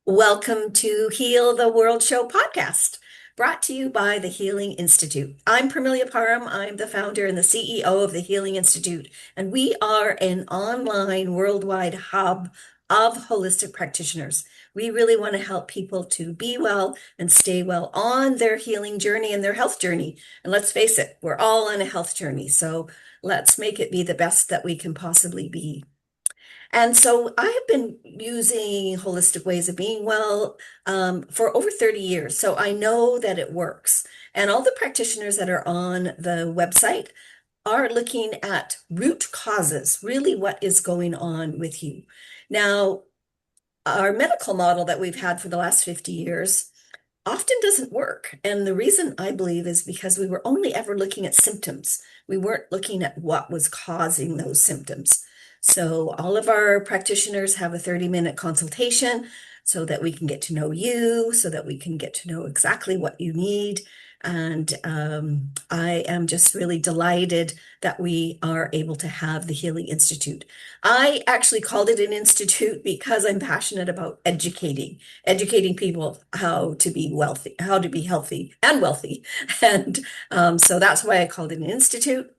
Welcome to Heal the World Show podcast, brought to you by the Healing Institute. I'm Parmilia Param. I'm the founder and the CEO of the Healing Institute, and we are an online worldwide hub of holistic practitioners. We really want to help people to be well and stay well on their healing journey and their health journey. And let's face it, we're all on a health journey. So let's make it be the best that we can possibly be. And so I have been using holistic ways of being well for over 30 years. So I know that it works. And all the practitioners that are on the website are looking at root causes, really what is going on with you. Now, our medical model that we've had for the last 50 years often doesn't work. And the reason I believe is because we were only ever looking at symptoms. We weren't looking at what was causing those symptoms. So all of our practitioners have a 30-minute consultation so that we can get to know you, so that we can get to know exactly what you need. And I am just really delighted that we are able to have the Healing Institute. I actually called it an institute because I'm passionate about educating people how to be wealthy, how to be healthy and wealthy. And so that's why I called it an institute.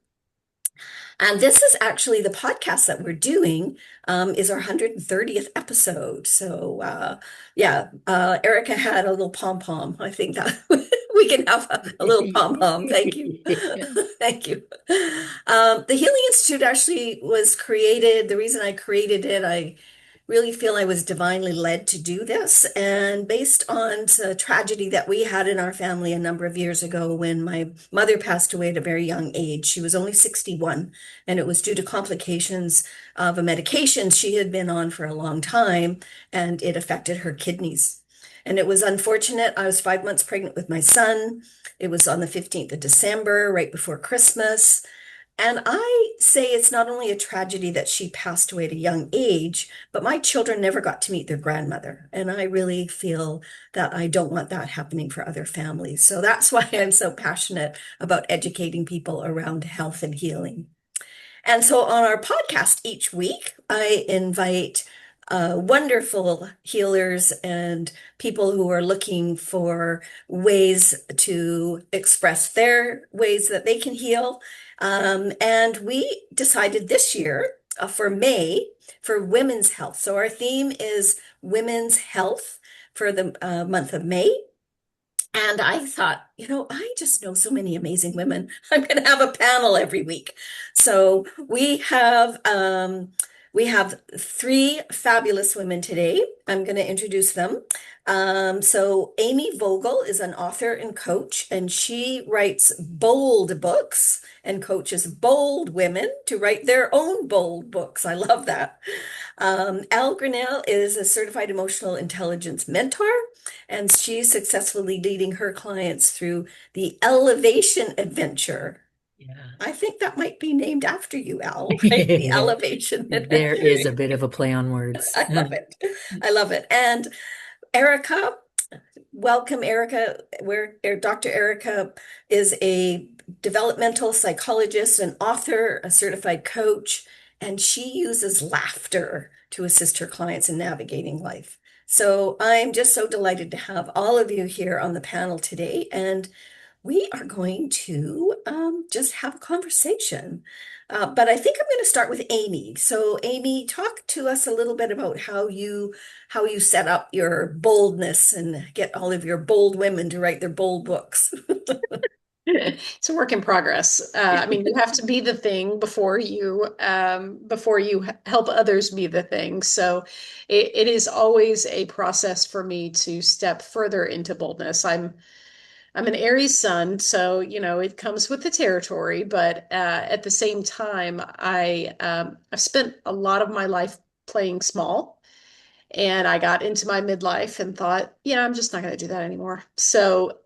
And this is actually the podcast that we're doing is our 130th episode. So yeah, Erica had a little pom pom. I think that we can have a little pom pom. Thank you. Thank you. The Healing Institute actually was created. The reason I created it, I really feel I was divinely led to do this. And based on a tragedy that we had in our family a number of years ago when my mother passed away at a very young age, she was only 61, and it was due to complications of a medication she had been on for a long time, and it affected her kidneys. And it was unfortunate. I was 5 months pregnant with my son. It was on the 15th of December, right before Christmas. And I say it's not only a tragedy that she passed away at a young age, but my children never got to meet their grandmother. And I really feel that I don't want that happening for other families. So that's why I'm so passionate about educating people around health and healing. And so on our podcast each week, I invite wonderful healers and people who are looking for ways to express their ways that they can heal. And we decided this year for May for women's health. So our theme is women's health for the month of May. And I thought, I just know so many amazing women. I'm going to have a panel every week. So we have three fabulous women today. I'm going to introduce them. So Amy Vogel is an author and coach, and she writes bold books and coaches bold women to write their own bold books. I love that. Al Grinnell is a certified emotional intelligence mentor, and she's successfully leading her clients through the Elevation Adventure. Yeah. I think that might be named after you, Al, right? The Elevation There is a Adventure. bit of a play on words. I love it. I love it. And Erica, welcome, Erica. Dr. Erica is a developmental psychologist, an author, a certified coach, and she uses laughter to assist her clients in navigating life. So I'm just so delighted to have all of you here on the panel today, and we are going to just have a conversation. But I think I'm going to start with Amy. So, Amy, talk to us a little bit about how you set up your boldness and get all of your bold women to write their bold books. It's a work in progress. I mean, you have to be the thing before you help others be the thing. So it is always a process for me to step further into boldness. I'm an Aries sun, so it comes with the territory. But at the same time, I've spent a lot of my life playing small, and I got into my midlife and thought, yeah, I'm just not going to do that anymore. So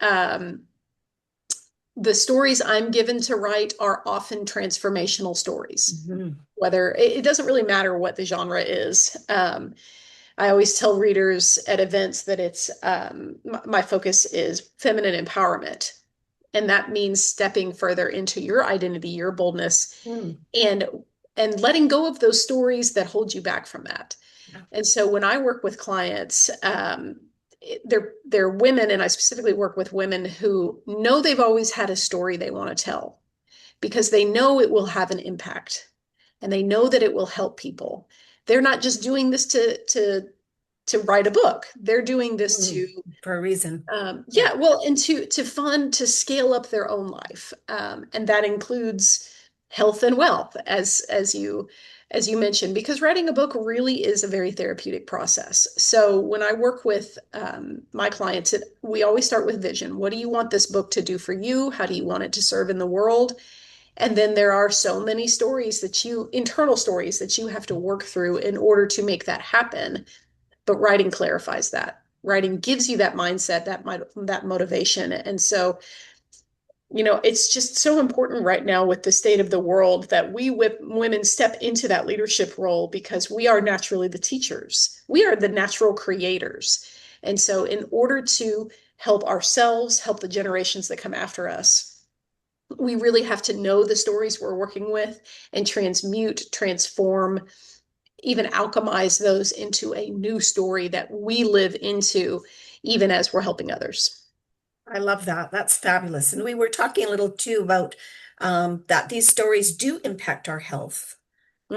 the stories I'm given to write are often transformational stories. Mhm. Whether it doesn't really matter what the genre is. I always tell readers at events that it's my focus is feminine empowerment. And that means stepping further into your identity, your boldness, Mm. and letting go of those stories that hold you back from that. And so when I work with clients, they're women, and I specifically work with women who know they've always had a story they want to tell because they know it will have an impact and they know that it will help people. They're not just doing this to write a book. They're doing this to For a reason. yeah, well, and to fund to scale up their own life, and that includes health and wealth, as you mentioned, because writing a book really is a very therapeutic process. So when I work with my clients, we always start with vision. What do you want this book to do for you? How do you want it to serve in the world? And then there are so many stories internal stories that you have to work through in order to make that happen. But writing clarifies that. Writing gives you that mindset, that motivation. And so, it's just so important right now with the state of the world that we women step into that leadership role because we are naturally the teachers. We are the natural creators. And so in order to help ourselves, help the generations that come after us, we really have to know the stories we're working with and transmute, transform, even alchemize those into a new story that we live into, even as we're helping others. I love that. That's fabulous. And we were talking a little too about that these stories do impact our health.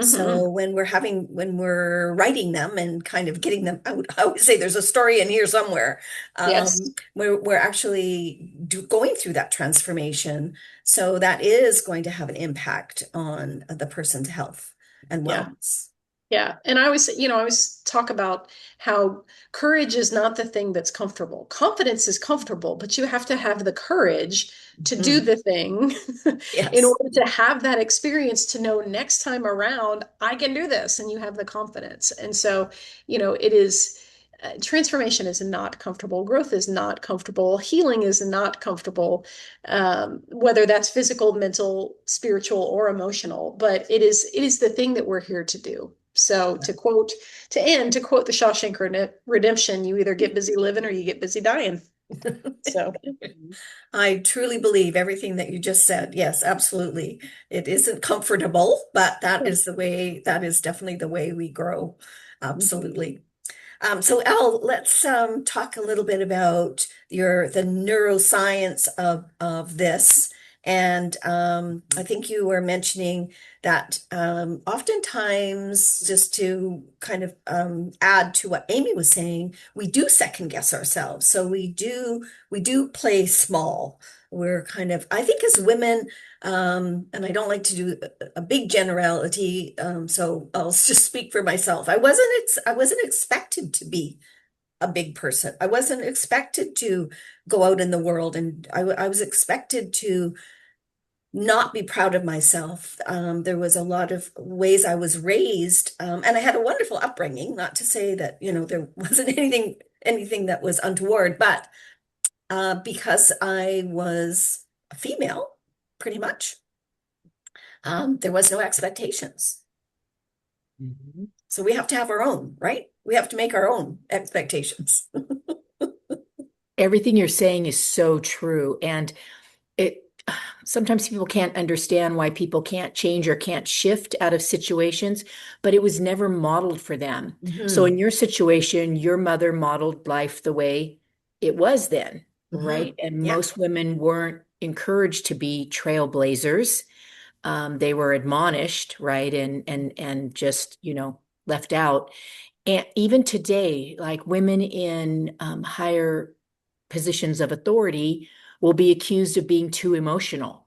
So when we're writing them and kind of getting them out, I always say there's a story in here somewhere. Yes. We're actually going through that transformation. So that is going to have an impact on the person's health and Yeah. wellness. Yeah. And I always talk about how courage is not the thing that's comfortable. Confidence is comfortable, but you have to have the courage to do Mm. the thing in Yes. order to have that experience to know next time around, I can do this, and you have the confidence. And so, it is transformation is not comfortable. Growth is not comfortable. Healing is not comfortable, whether that's physical, mental, spiritual, or emotional. But it is the thing that we're here to do. So to quote the Shawshank Redemption, you either get busy living or you get busy dying. So I truly believe everything that you just said. Yes, absolutely. It isn't comfortable, but that is definitely the way we grow. Absolutely. So Al, let's talk a little bit about the neuroscience of this. And I think you were mentioning that oftentimes, just to kind of add to what Amy was saying, we do second guess ourselves. So we do play small. We're kind of, I think as women, and I don't like to do a big generality, so I'll just speak for myself. I wasn't expected to be a big person. I wasn't expected to go out in the world, and I was expected to not be proud of myself. There was a lot of ways I was raised, and I had a wonderful upbringing. Not to say that, there wasn't anything that was untoward, but because I was a female, pretty much, there was no expectations. Mhm. So we have to have our own, right? We have to make our own expectations. Everything you're saying is so true. And it sometimes people can't understand why people can't change or can't shift out of situations, but it was never modeled for them. So Hmm. in your situation, your mother modeled life the way it was then, Hmm. right? And Yeah. most women weren't encouraged to be trailblazers. They were admonished, right? And just, left out. And even today, like women in higher positions of authority will be accused of being too emotional.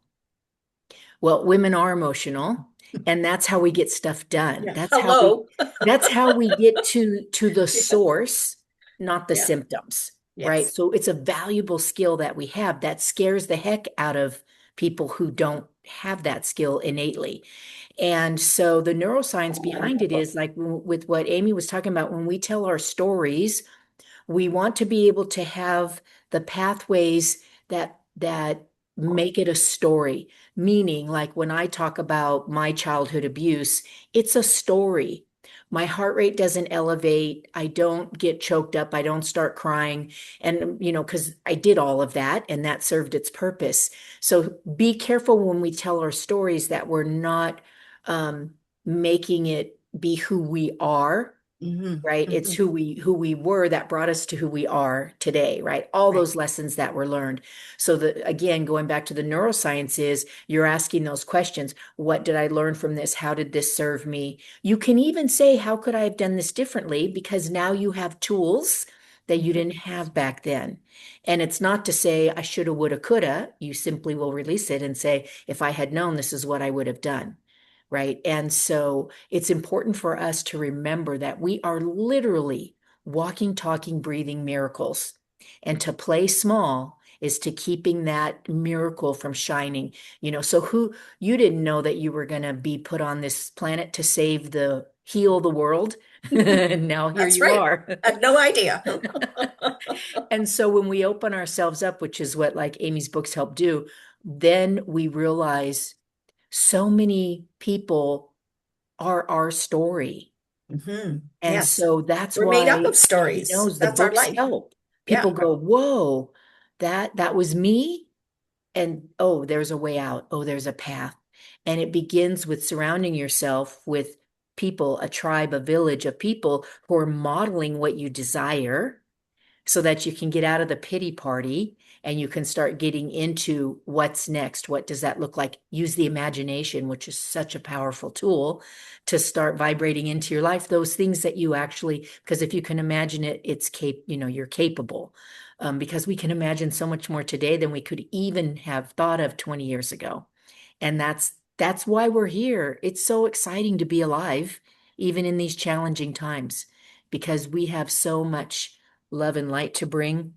Well, women are emotional, and that's how we get stuff done. Yeah. That's how we Hello. that's how we get to the Yeah. source, not the Yeah. symptoms, right? Yes. So it's a valuable skill that we have that scares the heck out of people who don't have that skill innately. And so the neuroscience behind it is like with what Amy was talking about, when we tell our stories, we want to be able to have the pathways that make it a story. Meaning, like when I talk about my childhood abuse, it's a story. My heart rate doesn't elevate. I don't get choked up. I don't start crying. And, because I did all of that and that served its purpose. So be careful when we tell our stories that we're not making it be who we are, Hmm. right? It's Hmm. who we were that brought us to who we are today, right? All Right. those lessons that were learned. So again, going back to the neuroscience is you're asking those questions. What did I learn from this? How did this serve me? You can even say, how could I have done this differently? Because now you have tools that you Hmm. didn't have back then. And it's not to say I shoulda, woulda, coulda. You simply will release it and say, if I had known, this is what I would have done. Right. And so it's important for us to remember that we are literally walking, talking, breathing miracles. And to play small is to keeping that miracle from shining. So you didn't know that you were going to be put on this planet to heal the world. And now here That's you right. are. I had no idea. And so when we open ourselves up, which is what like Amy's books help do, then we realize so many people are our story. Hmm. And Yes. so that's We're made up why of he stories. knows the That's our books life. help. Yeah. People go, whoa, that was me. And oh, there's a way out. Oh, there's a path. And it begins with surrounding yourself with people, a tribe, a village of people who are modeling what you desire so that you can get out of the pity party and you can start getting into what's next. What does that look like? Use the imagination, which is such a powerful tool to start vibrating into your life those things that you actually, because if you can imagine it, you're capable. Because we can imagine so much more today than we could even have thought of 20 years ago. And that's why we're here. It's so exciting to be alive, even in these challenging times, because we have so much love and light to bring.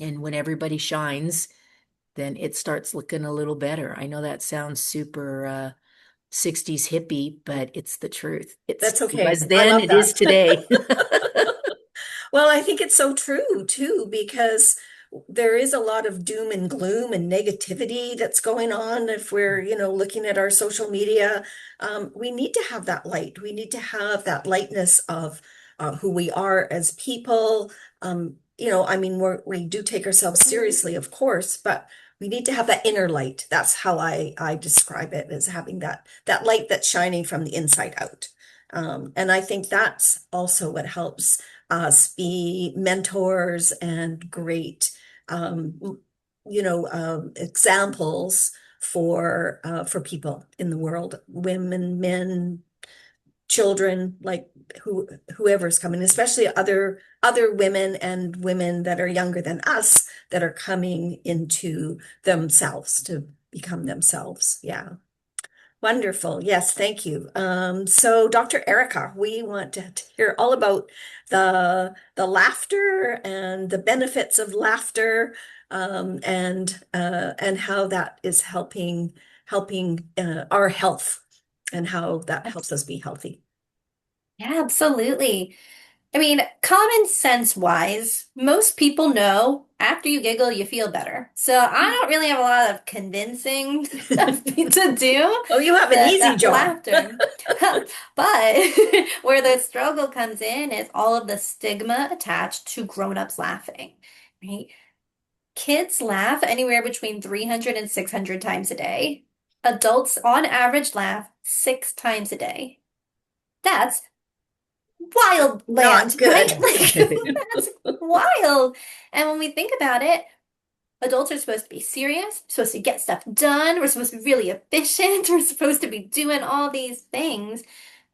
And when everybody shines, then it starts looking a little better. I know that sounds super 60s hippie, but it's the truth. That's It okay. was I then, love it is that. today. Well, I think it's so true too, because there is a lot of doom and gloom and negativity that's going on. If we're, looking at our social media, we need to have that light. We need to have that lightness of who we are as people. I mean, we do take ourselves seriously, of course, but we need to have that inner light. That's how I describe it, as having that light that's shining from the inside out. And I think that's also what helps us be mentors and great, examples for people in the world, women, men, children, like whoever's coming, especially other women and women that are younger than us that are coming into themselves to become themselves. Yeah. Wonderful. Yes, thank you. So Dr. Erica, we want to hear all about the laughter and the benefits of laughter, and how that is helping our health and how that helps us be healthy. Yeah, absolutely. I mean, common sense wise, most people know after you giggle, you feel better. So I don't really have a lot of convincing to do Oh, you have an that easy that job. laughter. But where the struggle comes in is all of the stigma attached to grown-ups laughing, right? Kids laugh anywhere between 300 and 600 times a day. Adults on average laugh 6 times a day. That's wild Not land, right? good. Like that's wild. And when we think about it, adults are supposed to be serious, supposed to get stuff done, we're supposed to be really efficient, we're supposed to be doing all these things.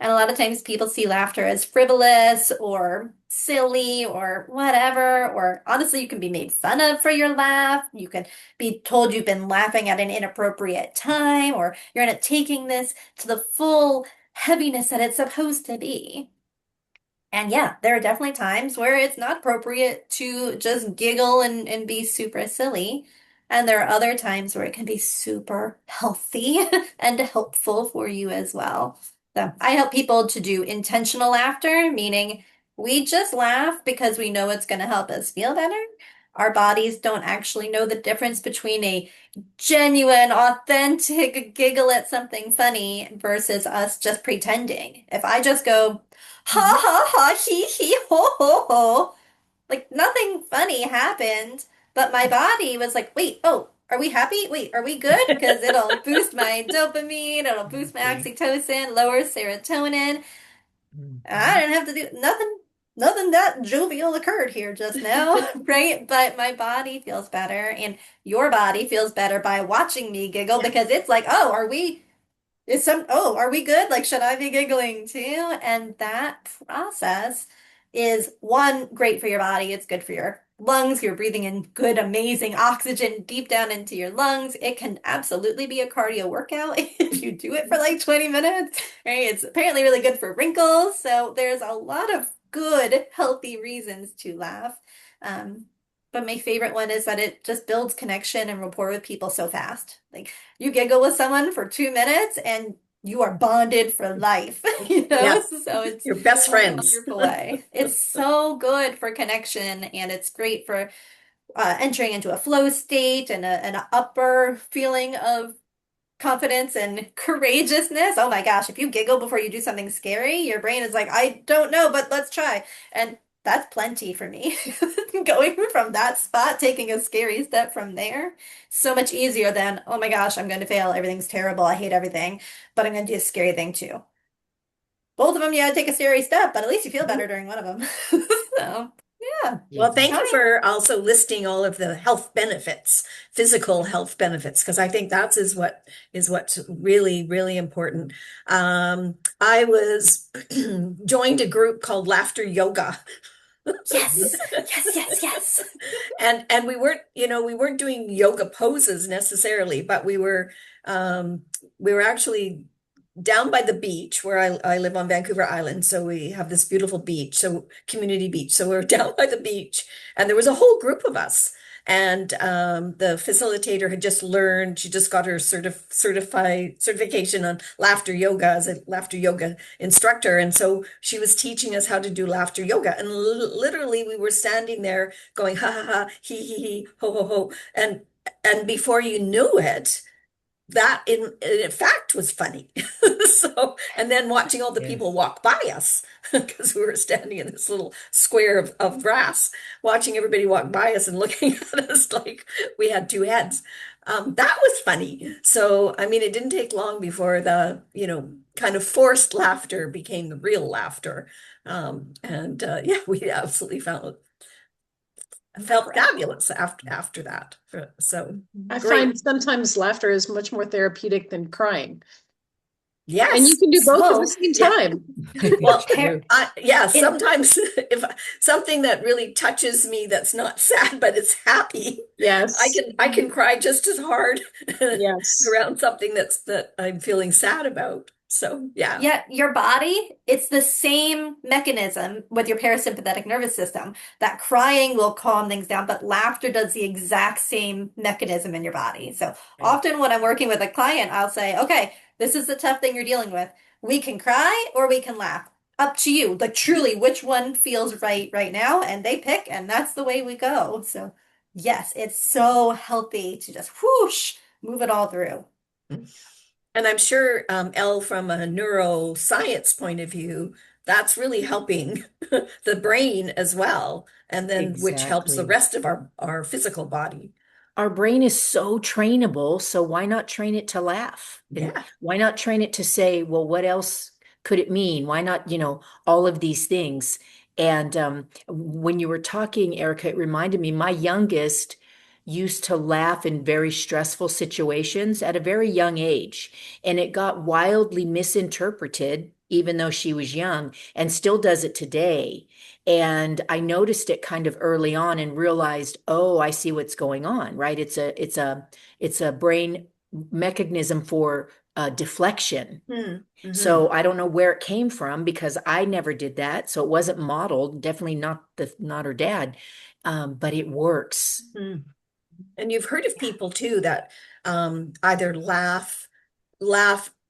And a lot of times people see laughter as frivolous or silly or whatever, or honestly, you can be made fun of for your laugh. You can be told you've been laughing at an inappropriate time, or you're not taking this to the full heaviness that it's supposed to be. And yeah, there are definitely times where it's not appropriate to just giggle and be super silly. And there are other times where it can be super healthy and helpful for you as well. So I help people to do intentional laughter, meaning we just laugh because we know it's going to help us feel better. Our bodies don't actually know the difference between a genuine, authentic giggle at something funny versus us just pretending. If I just go, ha Mhm. ha ha, he he, ho ho ho, like nothing funny happened, but my body was like, wait, oh, are we happy? Wait, are we good? Because it'll boost my dopamine, it'll boost my Okay. oxytocin, lower serotonin. I didn't have to do nothing that jovial occurred here just now, right? But my body feels better, and your body feels better by watching me giggle Yeah. because it's like, oh, are we good? Like, should I be giggling too? And that process is one, great for your body. It's good for your lungs. You're breathing in good, amazing oxygen deep down into your lungs. It can absolutely be a cardio workout if you do it for like 20 minutes, right? It's apparently really good for wrinkles. So there's a lot of good, healthy reasons to laugh. Um, but my favorite one is that it just builds connection and rapport with people so fast. Like, you giggle with someone for 2 minutes and you are bonded for life, you know? Yes. So it's Your best a friends. wonderful way. It's so good for connection, and it's great for entering into a flow state and an upper feeling of confidence and courageousness. Oh my gosh, if you giggle before you do something scary, your brain is like, I don't know, but let's try. And that's plenty for me. Going from that spot, taking a scary step from there, so much easier than, oh my gosh, I'm going to fail. Everything's terrible. I hate everything, but I'm going to do a scary thing too. Both of them, you gotta take a scary step, but at least you feel better during one of them. So, yeah. Well, thank All you right. for also listing all of the health benefits, physical health benefits, because I think that's is what's really, really important. I was joined a group called Laughter Yoga. Yes. Yes, yes, yes. And we weren't doing yoga poses necessarily, but we were actually down by the beach where I live on Vancouver Island. So we have this beautiful beach, so community beach. So we're down by the beach, and there was a whole group of us. And the facilitator had just learned, she just got her certification on laughter yoga as a laughter yoga instructor. And so she was teaching us how to do laughter yoga. And literally we were standing there going, ha ha ha, he, ho ho ho. And before you knew it, that in fact was funny. So, and then watching all the people Yes. walk by us because we were standing in this little square of grass, watching everybody walk by us and looking at us like we had two heads. That was funny. So, I mean, it didn't take long before the, kind of forced laughter became the real laughter. And yeah, we absolutely felt fabulous after that. So I great. find sometimes laughter is much more therapeutic than crying. And Yes. you can do both at the So, same Yeah. time. Well, True. yeah, it, sometimes if something that really touches me that's not sad, but it's happy, Yes. I can cry just as hard Yes. around something that I'm feeling sad about. So, yeah. yeah, your body, it's the same mechanism with your parasympathetic nervous system. That crying will calm things down, but laughter does the exact same mechanism in your body. So Right. often when I'm working with a client, I'll say, okay, this is the tough thing you're dealing with. We can cry or we can laugh. Up to you. Like, truly, which one feels right now? And they pick, and that's the way we go. So yes, it's so healthy to just whoosh, move it all through. And I'm sure, Elle, from a neuroscience point of view, that's really helping the brain as well, and then which helps the Exactly. rest of our physical body. Our brain is so trainable, so why not train it to laugh? And Yeah. why not train it to say, well, what else could it mean? Why not, all of these things? And when you were talking, Erica, it reminded me my youngest used to laugh in very stressful situations at a very young age, and it got wildly misinterpreted, even though she was young, and still does it today. And I noticed it kind of early on and realized, oh, I see what's going on, right? It's a brain mechanism for deflection. Hmm. So I don't know where it came from because I never did that. So it wasn't modeled, definitely not her dad. But it works. Hmm. And you've heard of people too that either laugh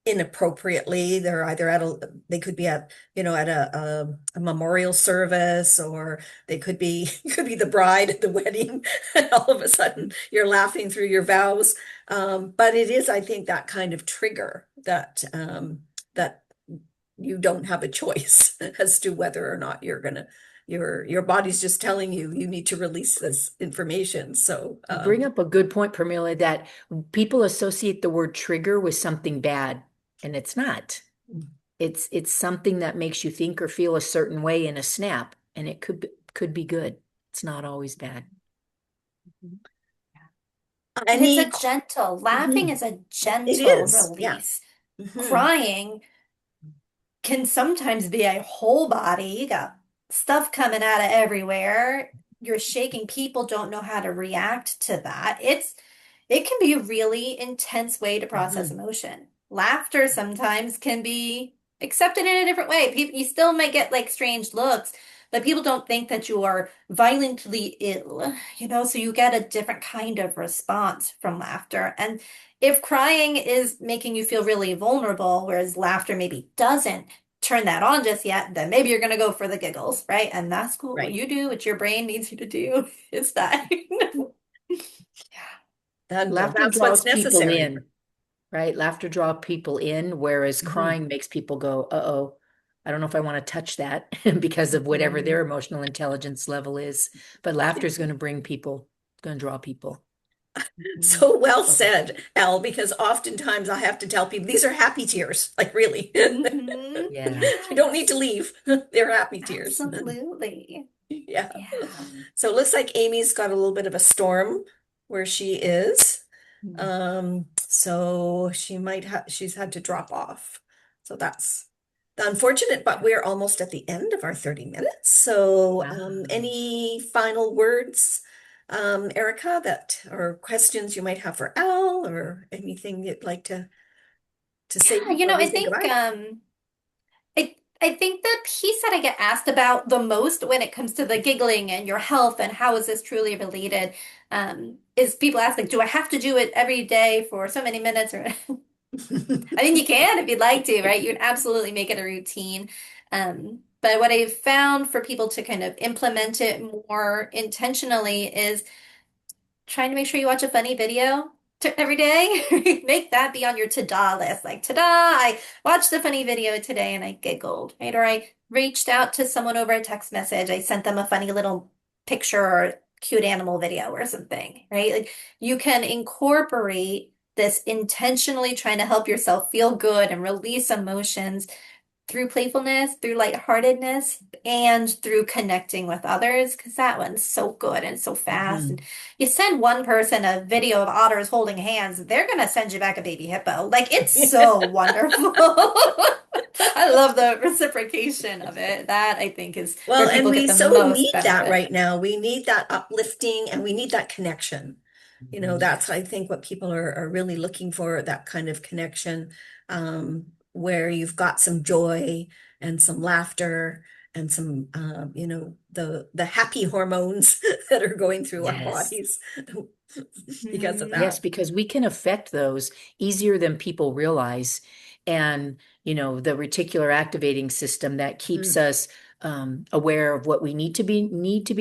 inappropriately. They're either they could be at, at a memorial service, or they could be could be the bride at the wedding, and all of a sudden you're laughing through your vows. But it is, I think, that kind of trigger that you don't have a choice as to whether or not your body's just telling you you need to release this information. So You bring up a good point, Pramila, that people associate the word trigger with something bad, and it's not. It's something that makes you think or feel a certain way in a snap, and it could be good. It's not always bad. And it's Any, a gentle, laughing Mhm. is a It gentle is, yeah. release. Mhm. Crying can sometimes be a whole body. You got stuff coming out of everywhere. You're shaking. People don't know how to react to that. It can be a really intense way to process Mhm. emotion. Laughter sometimes can be accepted in a different way. People, you still might get like strange looks, but people don't think that you are violently ill, so you get a different kind of response from laughter. And if crying is making you feel really vulnerable, whereas laughter maybe doesn't turn that on just yet, then maybe you're going to go for the giggles, right? And that's cool. What Right. you do, what your brain needs you to do is that. And Laughter that's what's draws people necessary. in, right? Laughter draws people in, whereas Mhm. crying makes people go, uh-oh, I don't know if I want to touch that because of whatever Mhm. their emotional intelligence level is. But laughter is going to bring people, going to draw people. Mhm. So well So, said, Elle, because oftentimes I have to tell people these are happy tears, like really. Hmm. yeah. You don't need to Yes, leave. They're happy tears. absolutely. Yeah. Yeah. So it looks like Amy's got a little bit of a storm where she is. Mm. So she's had to drop off. So that's unfortunate, but we're almost at the end of our 30 minutes. So Ah. any final words, Erica, that or questions you might have for Al or anything you'd like to say Yeah, before we I say think goodbye? I think the piece that I get asked about the most when it comes to the giggling and your health and how is this truly related, is people ask like, do I have to do it every day for so many minutes? Or I mean, you can if you'd like to, right? You can absolutely make it a routine. But what I've found for people to kind of implement it more intentionally is trying to make sure you watch a funny video every day. Make that be on your to-do list. Like, ta-da, I watched a funny video today and I giggled, right? Or I reached out to someone over a text message. I sent them a funny little picture or cute animal video or something, right? Like you can incorporate this intentionally trying to help yourself feel good and release emotions through playfulness, through lightheartedness, and through connecting with others, because that one's so good and so fast. And Mhm. you send one person a video of otters holding hands, they're gonna send you back a baby hippo. Like it's so wonderful. I love the reciprocation of it. That I think is where Well, and people get we the so most need that benefit. right now. We need that uplifting and we need that connection. Mhm. That's, I think, what people are really looking for, that kind of connection, where you've got some joy and some laughter and some, the happy hormones that are going through our Yes. bodies because of Mhm. Yes, that. because we can affect those easier than people realize. And, the reticular activating system that keeps Mhm. us aware of what we need to be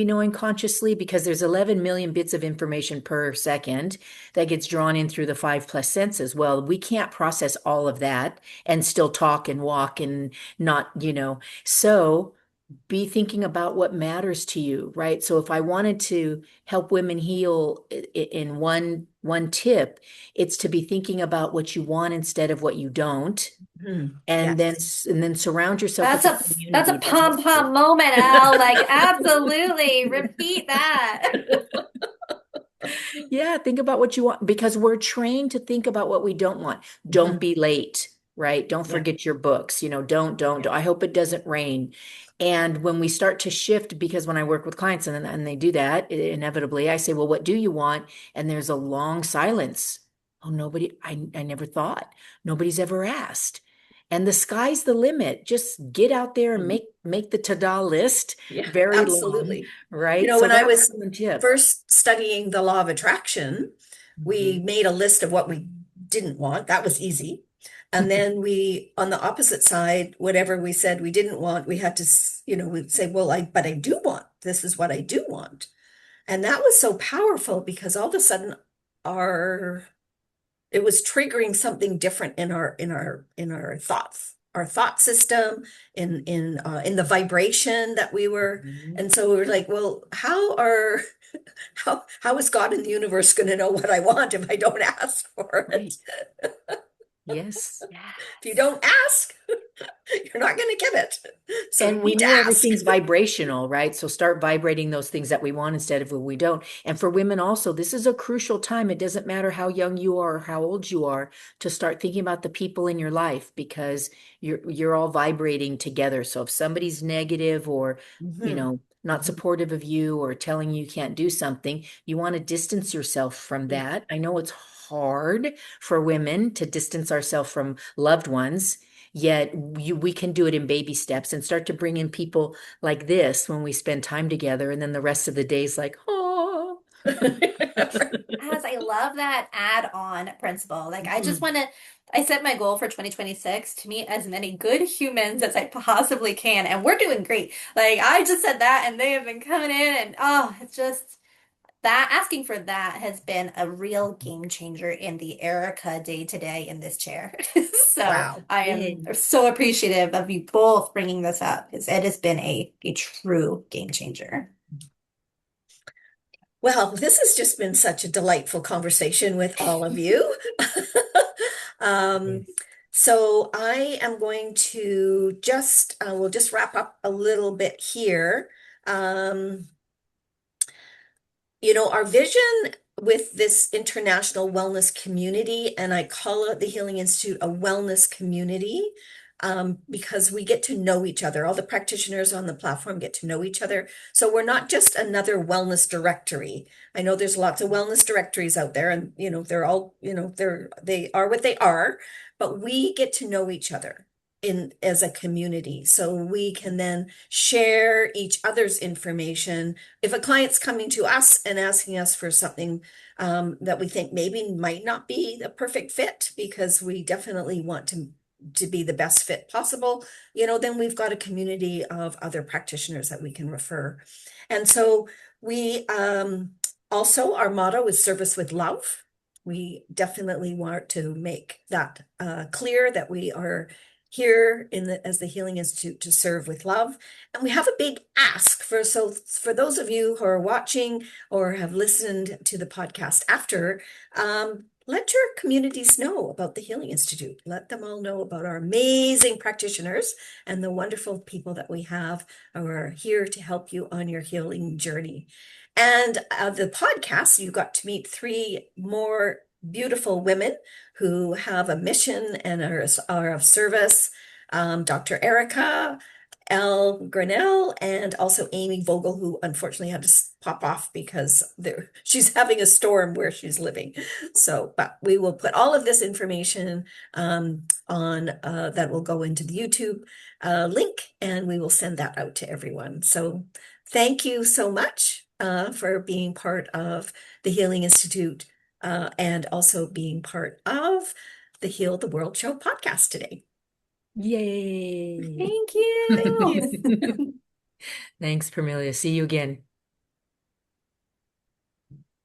knowing consciously, because there's 11 million bits of information per second that gets drawn in through the five plus senses. Well, we can't process all of that and still talk and walk and not, so be thinking about what matters to you, right? So if I wanted to help women heal in one tip, it's to be thinking about what you want instead of what you don't, Mhm. and then Yes. surround yourself with That's a that's a community that pom helps you. pom moment, Al. Like absolutely. Repeat that. Yeah, think about what you want, because we're trained to think about what we don't want. Don't Mhm. be late, right? Don't Yeah. forget your books. Don't. I hope it doesn't rain. And when we start to shift, because when I work with clients and they do that, inevitably, I say, well, what do you want? And there's a long silence. Oh, I never thought. Nobody's ever asked. And the sky's the limit. Just get out there and Mhm. make the to-do list Yeah, very long, absolutely. right? So When I that's was one tip. first studying the law of attraction, we Mhm. made a list of what we didn't want. That was easy. And then on the opposite side, whatever we said we didn't want, we had to, we'd say, well, but I do want, this is what I do want. And that was so powerful because all of a sudden our it was triggering something different in our thoughts, our thought system, in the vibration that we were. Mhm. And so we were like, well, how is God in the universe going to know what I want if I don't ask for Right. it? Yes. If you don't ask, you're not going to get it. So you And we need to know ask. everything's vibrational, right? So start vibrating those things that we want instead of what we don't. And for women also, this is a crucial time. It doesn't matter how young you are or how old you are to start thinking about the people in your life because you're all vibrating together. So if somebody's negative or, Mhm. not supportive of you or telling you can't do something, you want to distance yourself from that. I know it's hard for women to distance ourselves from loved ones. Yet we can do it in baby steps and start to bring in people like this when we spend time together. And then the rest of the day is like, oh. As I love that add-on principle. Like I just Mhm. want to I set my goal for 2026 to meet as many good humans as I possibly can, and we're doing great. Like I just said that and they have been coming in and oh, it's just that asking for that has been a real game changer in the Erica day to day in this chair. So Wow. I am Yay. so appreciative of you both bringing this up because it has been a true game changer. Well, this has just been such a delightful conversation with all of you. Um, so I am going to we'll just wrap up a little bit here. Um, our vision with this international wellness community, and I call it the Healing Institute a wellness community, because we get to know each other. All the practitioners on the platform get to know each other. So we're not just another wellness directory. I know there's lots of wellness directories out there, and they're all, they are what they are, but we get to know each other in as a community. So we can then share each other's information if a client's coming to us and asking us for something that we think maybe might not be the perfect fit, because we definitely want to be the best fit possible, then we've got a community of other practitioners that we can refer. And so we also, our motto is service with love. We definitely want to make that clear that we are here as the Healing Institute to serve with love. And we have a big ask for those of you who are watching or have listened to the podcast after, let your communities know about the Healing Institute. Let them all know about our amazing practitioners and the wonderful people that we have who are here to help you on your healing journey. And the podcast, you got to meet three more beautiful women who have a mission and are of service. Dr. Erica L. Grinnell, and also Amy Vogel, who unfortunately had to pop off because she's having a storm where she's living. So, but we will put all of this information on that will go into the YouTube link, and we will send that out to everyone. So thank you so much for being part of the Healing Institute and also being part of the Heal the World Show podcast today. Yay. Thank Thank you. you. Thanks, Permelia. See you again.